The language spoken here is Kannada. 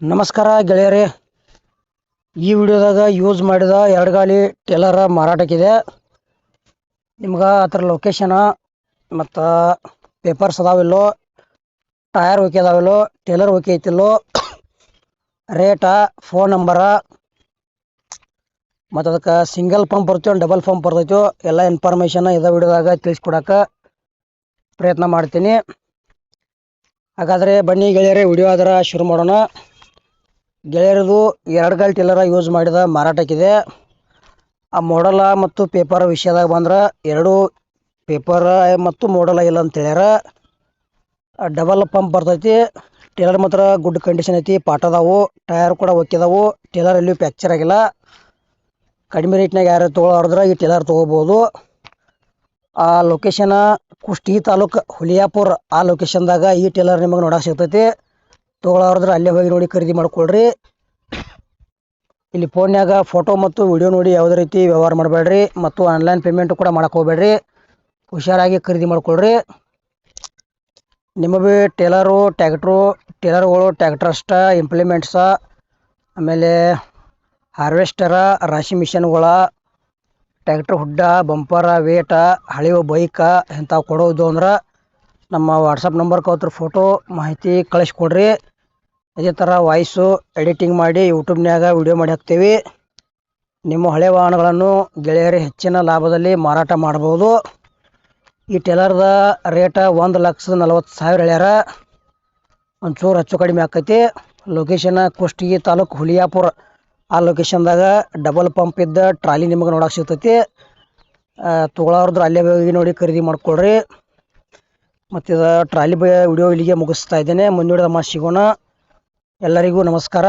ನಮಸ್ಕಾರ ಗೆಳೆಯರೇ. ಈ ವಿಡಿಯೋದಾಗ ಯೂಸ್ ಮಾಡಿದ ಎರಡು ಗಾಲಿ ಟೇಲರ್ ಮಾರಾಟಕ್ಕಿದೆ. ನಿಮ್ಗೆ ಅದರ ಲೊಕೇಶನ್ ಮತ್ತು ಪೇಪರ್ಸ್ ಅದಾವಿಲ್ಲೋ, ಟಯರ್ ಓಕೆ ಅದಾವಿಲ್ಲೋ, ಟೇಲರ್ ಓಕೆ ಐತಿಲ್ಲೋ, ರೇಟ, ಫೋನ್ ನಂಬರ ಮತ್ತು ಅದಕ್ಕೆ ಸಿಂಗಲ್ ಪಂಪ್ ಬರ್ತೈತೋ ಡಬಲ್ ಪಂಪ್ ಬರ್ತೈತೋ ಎಲ್ಲ ಇನ್ಫಾರ್ಮೇಷನ್ ಇದೇ ವಿಡಿಯೋದಾಗ ತಿಳಿಸ್ಕೊಡಕ್ಕೆ ಪ್ರಯತ್ನ ಮಾಡ್ತೀನಿ. ಹಾಗಾದರೆ ಬನ್ನಿ ಗೆಳೆಯರೇ, ವಿಡಿಯೋ ಅದರ ಶುರು ಮಾಡೋಣ. ಗೆಳೆಯರದು ಎರಡು ಗಾಲಿ ಟೇಲರ್ ಯೂಸ್ ಮಾಡಿದ ಮಾರಾಟಕ್ಕಿದೆ. ಆ ಮಾಡಲ ಮತ್ತು ಪೇಪರ್ ವಿಷಯದಾಗ ಬಂದ್ರೆ ಎರಡು ಪೇಪರ್ ಮತ್ತು ಮಾಡಲ ಇಲ್ಲ ಅಂತ ಹೇಳ್ಯಾರ. ಡಬಲ್ ಪಂಪ್ ಬರ್ತೈತಿ. ಟೇಲರ್ ಮಾತ್ರ ಗುಡ್ ಕಂಡೀಷನ್ ಐತಿ, ಪಾಠ ಅದಾವು, ಟಯರ್ ಕೂಡ ಒಕ್ಕಿದಾವು, ಟೇಲರ್ ಎಲ್ಲಿಯೂ ಫ್ಯಾಕ್ಚರ್ ಆಗಿಲ್ಲ. ಕಡಿಮೆ ರೇಟ್ನಾಗ ಯಾರು ತೊಗೊಳೋದ್ರೆ ಈ ಟೇಲರ್ ತೊಗೋಬೋದು. ಆ ಲೊಕೇಶನ್ ಕುಷ್ಟಗಿ ತಾಲೂಕು ಹುಲಿಯಾಪುರ, ಆ ಲೊಕೇಶನ್ದಾಗ ಈ ಟೇಲರ್ ನಿಮಗೆ ನೋಡಕ್ಕೆ ಸಿಗ್ತೈತಿ. ತೊಗೊಳೋದ್ರೆ ಅಲ್ಲೇ ಹೋಗಿ ನೋಡಿ ಖರೀದಿ ಮಾಡ್ಕೊಳ್ರಿ. ಇಲ್ಲಿ ಫೋನ್ಯಾಗ ಫೋಟೋ ಮತ್ತು ವಿಡಿಯೋ ನೋಡಿ ಯಾವುದೇ ರೀತಿ ವ್ಯವಹಾರ ಮಾಡಬೇಡ್ರಿ ಮತ್ತು ಆನ್ಲೈನ್ ಪೇಮೆಂಟ್ ಕೂಡ ಮಾಡಕ್ಕೆ ಹೋಗ್ಬೇಡ್ರಿ. ಹುಷಾರಾಗಿ ಖರೀದಿ ಮಾಡ್ಕೊಳ್ರಿ. ನಿಮ್ಮ ಭೀ ಟೇಲರು, ಟೇಲರ್ಗಳು, ಟ್ಯಾಕ್ಟ್ರ್ ಅಷ್ಟ, ಇಂಪ್ಲಿಮೆಂಟ್ಸ, ಆಮೇಲೆ ಹಾರ್ವೆಸ್ಟರ, ರಾಶಿ ಮಿಷನ್ಗಳ, ಟ್ಯಾಕ್ಟ್ರ್ ಹುಡ್ಡ, ಬಂಪರ, ವೇಟ, ಹಳೆವು ಬೈಕ ಇಂಥವು ಕೊಡೋದು ಅಂದ್ರೆ ನಮ್ಮ ವಾಟ್ಸಪ್ ನಂಬರ್ಗೆ ಅವ್ರ ಫೋಟೋ ಮಾಹಿತಿ ಕಳಿಸ್ಕೊಡ್ರಿ. ಇದೇ ಥರ ವಾಯ್ಸು ಎಡಿಟಿಂಗ್ ಮಾಡಿ ಯೂಟ್ಯೂಬ್ನ್ಯಾಗ ವಿಡಿಯೋ ಮಾಡಿ ಹಾಕ್ತೀವಿ. ನಿಮ್ಮ ಹಳೆ ವಾಹನಗಳನ್ನು ಗೆಳೆಯರೇ ಹೆಚ್ಚಿನ ಲಾಭದಲ್ಲಿ ಮಾರಾಟ ಮಾಡ್ಬೋದು. ಈ ಟೇಲರ್ದ ರೇಟ 1,40,000 ಹೇಳ್ಯಾರ. ಒಂಚೂರು ಹೆಚ್ಚು ಕಡಿಮೆ ಆಕೈತಿ. ಲೊಕೇಶನ್ ಕುಷ್ಟಗಿ ತಾಲೂಕು ಹುಲಿಯಾಪುರ, ಆ ಲೊಕೇಶನ್ದಾಗ ಡಬಲ್ ಪಂಪ್ ಇದ್ದ ಟ್ರಾಲಿ ನಿಮಗೆ ನೋಡಕ್ಕೆ ಸಿಗ್ತೈತಿ. ತೊಗೊಳೋರ್ದ್ರೆ ಅಲ್ಲೇ ಹೋಗಿ ನೋಡಿ ಖರೀದಿ ಮಾಡ್ಕೊಳ್ರಿ. ಮತ್ತು ಇದು ಟ್ರಾಲಿ ವಿಡಿಯೋ ಇಲ್ಲಿಗೆ ಮುಗಿಸ್ತಾ ಇದ್ದೇನೆ. ಮುಂದಿನ ಮಾತು ಸಿಗೋಣ. ಎಲ್ಲರಿಗೂ ನಮಸ್ಕಾರ.